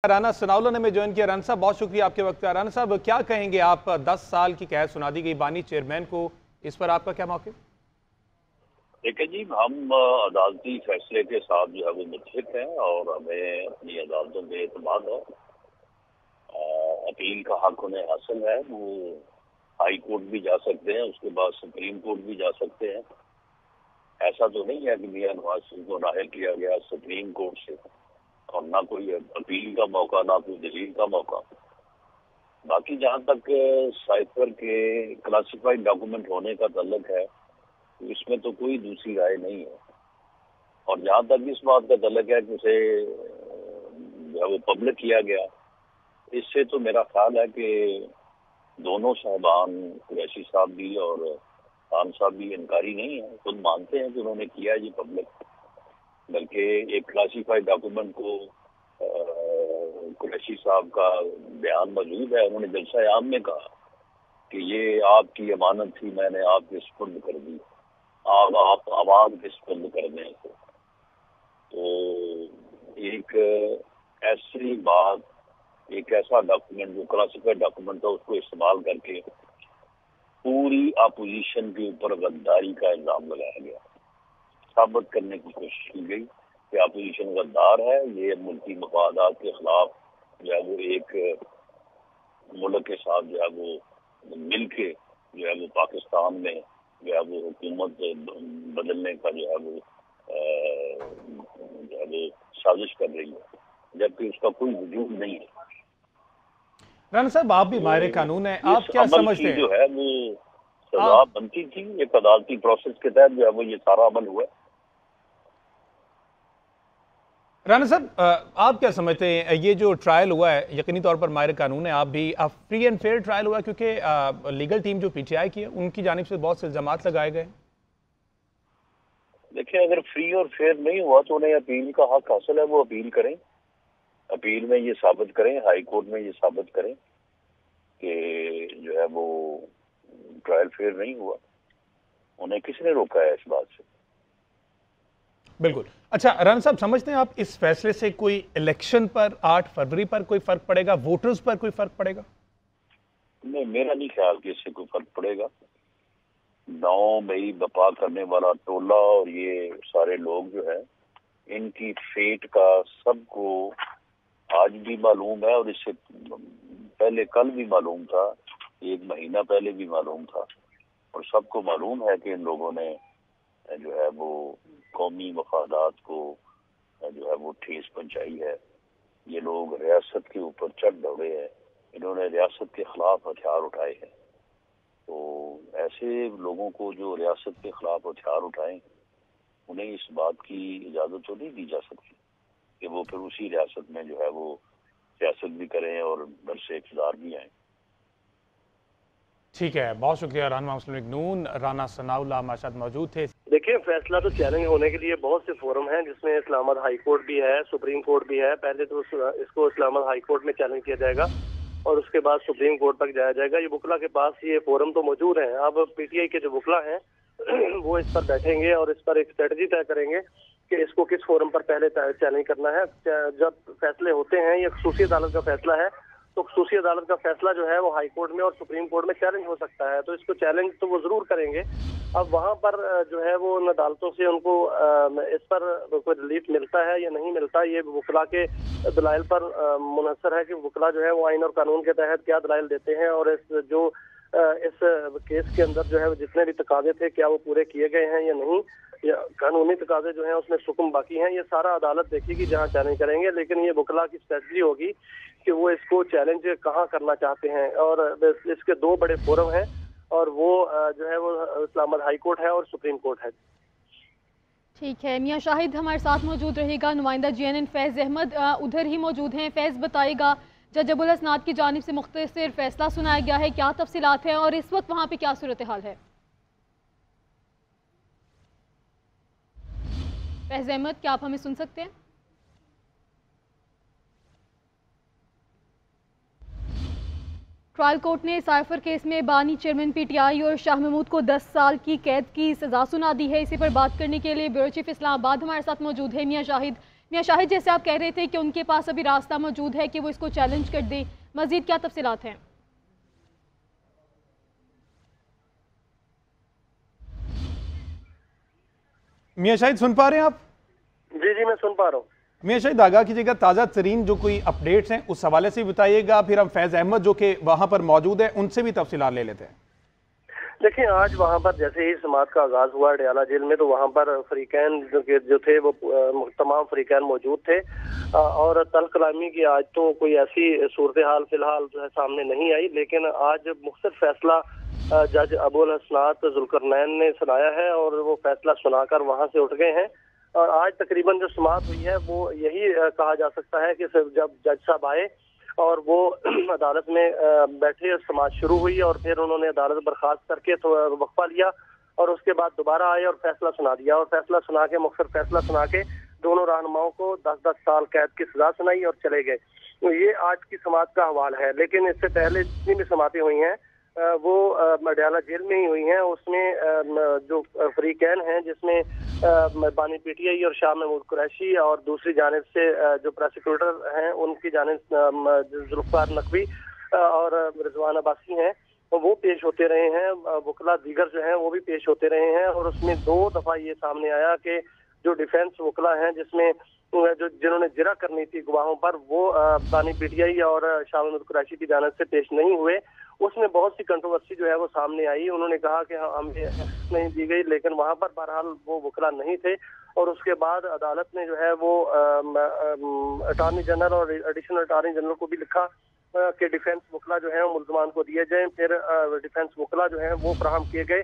राना सनाउल्लाह ने हमें ज्वाइन किया। राना साहब बहुत शुक्रिया आपके वक्त का। राना साहब क्या कहेंगे आप, 10 साल की कैद सुना दी गई बानी चेयरमैन को, इस पर आपका क्या मौक़िफ़? देखिए जी, हम अदालती फैसले के साथ जो है वो मुत्फिक हैं और हमें अपनी अदालतों पे एतमाद है। अपील का हक उन्हें हासिल है, वो हाई कोर्ट भी जा सकते हैं, उसके बाद सुप्रीम कोर्ट भी जा सकते हैं। ऐसा तो नहीं है कि मियां नवाज शरीफ को नाअहल किया गया सुप्रीम कोर्ट से और ना कोई अपील का मौका, ना कोई दलील का मौका। बाकी जहाँ तक साइफर के क्लासिफाइड डॉक्यूमेंट होने का तल्लुक है, इसमें तो कोई दूसरी राय नहीं है। और जहाँ तक इस बात का तल्लुक है कि उसे जो है वो पब्लिक किया गया, इससे तो मेरा ख्याल है कि दोनों साहबान, कुरैशी साहब भी और खान साहब भी इनकारी नहीं है, खुद मानते हैं कि उन्होंने किया है ये पब्लिक। बल्कि एक क्लासिफाइड डॉक्यूमेंट को कुरैशी साहब का बयान मौजूद है, उन्होंने जलसा आम में कहा कि ये आपकी अमानत थी, मैंने आपके सुपुर्द कर दी, आप आवाम के सुपुर्द कर दें। तो एक ऐसी बात, एक ऐसा डॉक्यूमेंट जो क्लासिफाइड डॉक्यूमेंट था, उसको इस्तेमाल करके पूरी अपोजिशन के ऊपर गद्दारी का इल्जाम लगाया गया। साबित करने की कोशिश की गई कि अपोजिशन गद्दार है, ये मुल्की मफादात के खिलाफ जो है वो एक मुल्क के साथ जो है वो मिल के जो है वो पाकिस्तान में जो है वो हुकूमत बदलने का जो है वो साजिश कर रही है, जबकि उसका कोई वजूद नहीं है। राना साहब आप भी माहिर कानून हैं, आप क्या समझते हैं? जो है वो सजा बनती थी, एक अदालती प्रोसेस के तहत जो है वो ये सारा अमल हुआ। राना साहब आप क्या समझते हैं, ये जो ट्रायल हुआ है, यकीनी तौर पर माहिर कानून है आप भी, फ्री एंड फेयर ट्रायल हुआ है? क्योंकि लीगल टीम जो पीटीआई की है उनकी जानिब से बहुत से इल्जामात लगाए गए। देखिए, अगर फ्री और फेयर नहीं हुआ तो उन्हें अपील का हक हासिल है, वो अपील करें, अपील में ये साबित करें, हाई कोर्ट में ये साबित करें कि जो है वो ट्रायल फेयर नहीं हुआ। उन्हें किसने रोका है इस बात से? बिल्कुल। अच्छा राना साहब, समझते हैं आप इस फैसले से कोई इलेक्शन पर 8 फरवरी पर कोई फर्क पड़ेगा, वोटर्स पर कोई फर्क पड़ेगा? नहीं, मेरा नहीं ख्याल कि इससे कोई फर्क पड़ेगा। 9 मई बपा करने वाला टोला और ये सारे लोग जो है, इनकी फेट का सबको आज भी मालूम है और इससे पहले कल भी मालूम था, 1 महीना पहले भी मालूम था, और सबको मालूम है कि इन लोगों ने जो है वो कौमी मफादात को जो है वो ठेस पहुंचाई है। ये लोग रियासत के ऊपर चढ़ दौड़े हैं, इन्होंने रियासत के खिलाफ हथियार उठाए हैं। तो ऐसे लोगों को जो रियासत के खिलाफ हथियार उठाएं, उन्हें इस बात की इजाज़त तो नहीं दी जा सकती कि वो फिर उसी रियासत में जो है वो सियासत भी करें और बरसे इक़्तिदार भी आएँ। ठीक है, बहुत शुक्रिया रहनुमा मुस्लिम लीग नून राना सनाउल्लाह हमारे साथ मौजूद थे। देखिए, फैसला तो चैलेंज होने के लिए बहुत से फोरम हैं, जिसमें इस्लामाबाद हाई कोर्ट भी है, सुप्रीम कोर्ट भी है। पहले तो इसको इस्लामाबाद हाई कोर्ट में चैलेंज किया जाएगा और उसके बाद सुप्रीम कोर्ट तक जाया जाएगा। ये वकला के पास ये फोरम तो मौजूद हैं। अब पीटीआई के जो वकला हैं वो इस पर बैठेंगे और इस पर एक स्ट्रेटजी तय करेंगे कि इसको किस फोरम पर पहले चैलेंज करना है। जब फैसले होते हैं, ये खसूसी अदालत का फैसला है, तो खसूसी अदालत का फैसला जो है वो हाई कोर्ट में और सुप्रीम कोर्ट में चैलेंज हो सकता है। तो इसको चैलेंज तो वो जरूर करेंगे। अब वहां पर जो है वो उन अदालतों से उनको इस पर कोई रिलीफ मिलता है या नहीं मिलता, ये वकला के दलाइल पर मुनहसर है कि वकला जो है वो आइन और कानून के तहत क्या दलाइल देते हैं और इस केस के अंदर जो है जितने भी तकाजे थे क्या वो पूरे किए गए हैं या नहीं, या कानूनी तकाजे जो हैं उसमें सुकून बाकी हैं। ये सारा अदालत देखेगी जहां चैलेंज करेंगे। लेकिन ये वकला की स्ट्रेटजी होगी कि वो इसको चैलेंज कहाँ करना चाहते हैं। और इसके 2 बड़े फोरम हैं और वो जो है वो इस्लामाबाद हाई कोर्ट है और सुप्रीम कोर्ट है। ठीक है, मियां शाहिद हमारे साथ मौजूद रहेगा, नुमाइंदा JNN फैज़ अहमद उधर ही मौजूद हैं। फैज़ बताएगा, जज अबुल हसनात की जानिब से मुख्तसर फैसला सुनाया गया है, क्या तफसीलात हैं और इस वक्त वहाँ पे क्या सूरत हाल है? फैज़ अहमद, क्या आप हमें सुन सकते हैं? ट्रायल कोर्ट ने साइफर केस में बानी चेयरमैन पीटीआई और शाह महमूद को 10 साल की कैद की सजा सुना दी है। इसी पर बात करने के लिए ब्यूरो चीफ इस्लामाबाद हमारे साथ मौजूद है मियां शाहिद। मियां शाहिद, जैसे आप कह रहे थे कि उनके पास अभी रास्ता मौजूद है कि वो इसको चैलेंज कर दे, मजीद क्या तफसीलात हैं? मियां शाहिद सुन पा रहे हैं आप? जी जी, मैं सुन पा रहा हूँ। मियां शाहिद आगाह कीजिएगा, ताज़ा तरीन जो कोई अपडेट्स हैं उस हवाले से बताइएगा, फिर हम फैज़ अहमद जो कि वहाँ पर मौजूद है उनसे भी तफसीलात ले लेते हैं। देखिए, आज वहाँ पर जैसे ही समात का आगाज हुआ अडयाला जेल में, तो वहाँ पर फरीकैन जो थे वो तमाम फरीकैन मौजूद थे और तल कलामी की आज तो कोई ऐसी सूरत हाल फिलहाल जो है सामने नहीं आई, लेकिन आज मुख्तलिफ फैसला जज अबुल हसनात जुल्करनैन ने सुनाया है और वो फैसला सुनाकर वहाँ से उठ गए हैं। और आज तकरीबन जो समात हुई है वो यही कहा जा सकता है कि जब जज साहब आए और वो अदालत में बैठे, समात शुरू हुई और फिर उन्होंने अदालत बर्खास्त करके तो वक्फा लिया और उसके बाद दोबारा आए और फैसला सुना दिया और फैसला सुना के मुख्तलिफ फैसला सुना के दोनों रहनुमाओं को 10-10 साल कैद की सजा सुनाई और चले गए। तो ये आज की समात का हवाल है। लेकिन इससे पहले जितनी भी समातें हुई हैं वो अडयाला जेल में ही हुई हैं। उसमें जो फरीकैन हैं, जिसमें बानी पीटीआई और शाह महमूद कुरैशी और दूसरी जानिब से जो प्रोसिक्यूटर हैं उनकी जानिब जुल्फ़िकार नकवी और रिजवान अब्बासी हैं, वो पेश होते रहे हैं। वकला दीगर जो हैं वो भी पेश होते रहे हैं और उसमें 2 दफ़ा ये सामने आया कि जो डिफेंस वकला हैं, जिसमें जिन्होंने जिरा करनी थी गवाहों पर, वो बानी पीटीआई और शाह महमूद कुरैशी की जानिब से पेश नहीं हुए। उसमें बहुत सी कंट्रोवर्सी जो है वो सामने आई। उन्होंने कहा कि हमें नहीं दी गई, लेकिन वहाँ पर बहरहाल वो वकला नहीं थे और उसके बाद अदालत ने जो है वो अटॉर्नी जनरल और एडिशनल अटॉर्नी जनरल को भी लिखा कि डिफेंस वकला जो है वो मुल्ज़मान को दिए जाएं। फिर डिफेंस वकला जो है वो फराहम किए गए,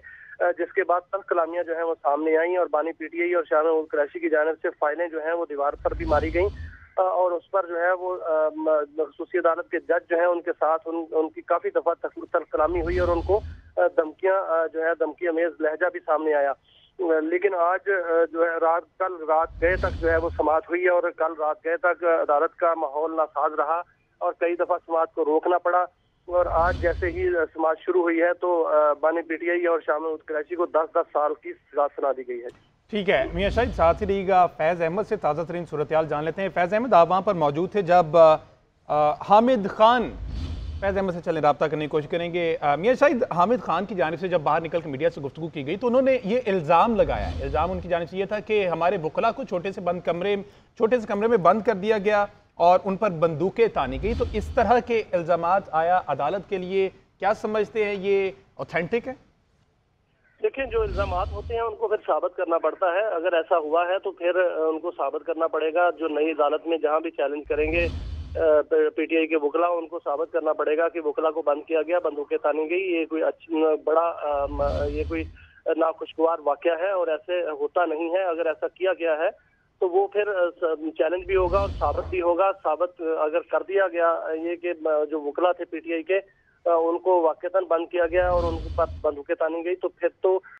जिसके बाद तल्ख कलामियाँ जो है वो सामने आई और बानी पीटीआई और शाह महमूद कुरैशी की जानिब से फाइलें जो हैं वो दीवार पर भी मारी गई और उस पर जो है वो खसूसी अदालत के जज जो है उनके साथ उनकी काफ़ी दफ़ा तल्ख कलामी हुई और उनको धमकियाँ जो है धमकी अमेज लहजा भी सामने आया। लेकिन आज जो है कल रात गए तक जो है वो समात हुई और कल रात गए तक अदालत का माहौल नासाज रहा और कई दफ़ा समात को रोकना पड़ा। और आज जैसे ही समात शुरू हुई है तो बानी पीटीआई और शाह महमूद कुरैशी को 10-10 साल की सजा सुना दी गई है। ठीक है मियां शाहिद, साथ ही रहिएगा। फैज़ अहमद से ताज़ा तरीन सूरत हाल जान लेते हैं। फैज़ अहमद, आप वहाँ पर मौजूद थे जब हामिद खान, फैज़ अहमद से चलें रब्ता करने की कोशिश करेंगे। मियां शाहिद, हामिद खान की जानिब से जब बाहर निकल कर मीडिया से गुफ्तगू की गई तो उन्होंने ये इल्ज़ाम लगाया, इल्ज़ाम उनकी जानिब से ये था कि हमारे वकला को छोटे से कमरे में बंद कर दिया गया और उन पर बंदूकें तानी गई। तो इस तरह के इल्ज़ामात आया अदालत के लिए क्या समझते हैं, ये ऑथेंटिक है? देखिए, जो इल्जामात होते हैं उनको फिर साबित करना पड़ता है। अगर ऐसा हुआ है तो फिर उनको साबित करना पड़ेगा। जो नई अदालत में जहां भी चैलेंज करेंगे पीटीआई के वकला, उनको साबित करना पड़ेगा कि वकला को बंद किया गया, बंदूकें तानी गई। ये कोई ये कोई नाखुशगवार वाकया है और ऐसे होता नहीं है। अगर ऐसा किया गया है तो वो फिर चैलेंज भी होगा और साबित भी होगा। साबित अगर कर दिया गया ये कि जो वकला थे पीटीआई के, उनको वाकईतन बंद किया गया और उनके पास बंदूकें तानी गई, तो फिर तो